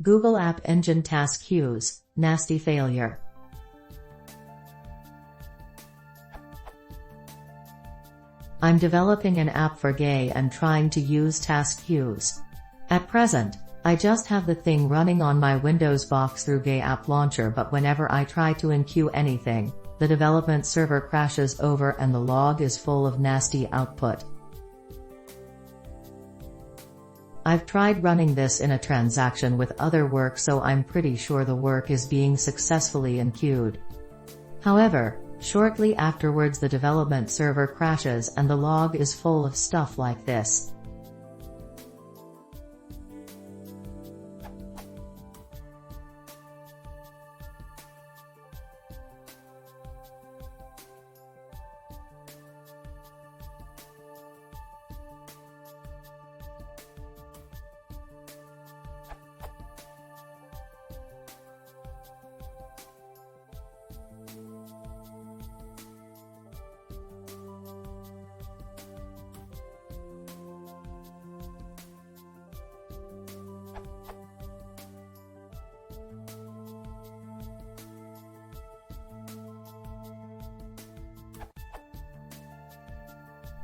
Google App Engine task queues, nasty failure. I'm developing an app for Gay and trying to use task queues. At present, I just have the thing running on my Windows box through Gay App Launcher, but whenever I try to enqueue anything, the development server crashes over and the log is full of nasty output. I've tried running this in a transaction with other work, so I'm pretty sure the work is being successfully enqueued. However, shortly afterwards the development server crashes and the log is full of stuff like this.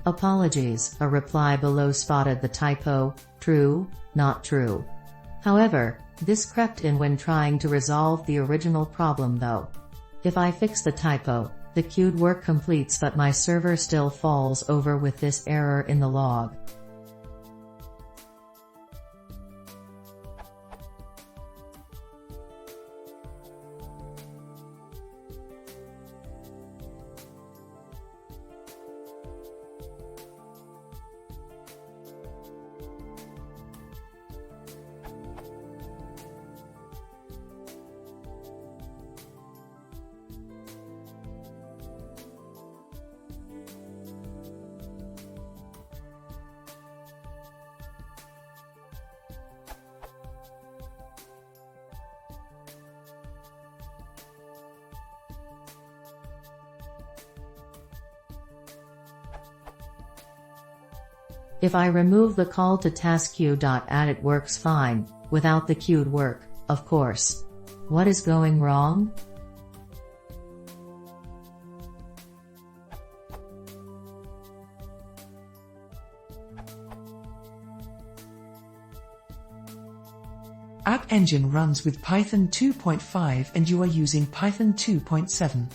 Apologies, a reply below spotted the typo, true, not true. However, this crept in when trying to resolve the original problem though. If I fix the typo, the queued work completes, but my server still falls over with this error in the log. If I remove the call to taskqueue.add, it works fine, without the queued work, of course. What is going wrong? App Engine runs with Python 2.5 and you are using Python 2.7.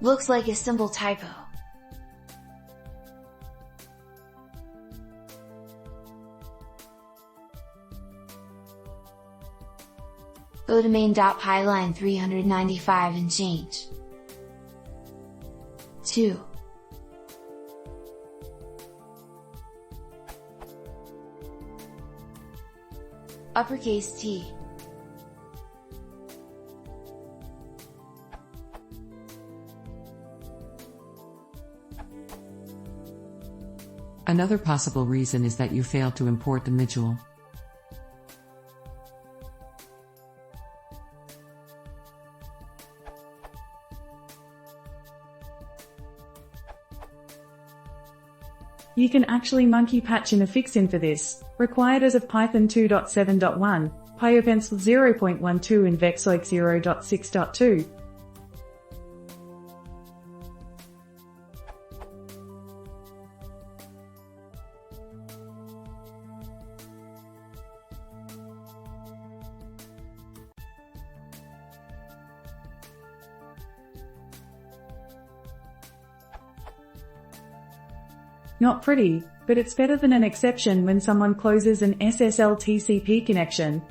Looks like a simple typo. Go to main.py line 395 and change to uppercase T. Another possible reason is that you failed to import the module. You can actually monkey patch in a fixin for this, required as of Python 2.7.1, PyOpenSL 0.12 and Vexoik 0.6.2. Not pretty, but it's better than an exception when someone closes an SSL TCP connection.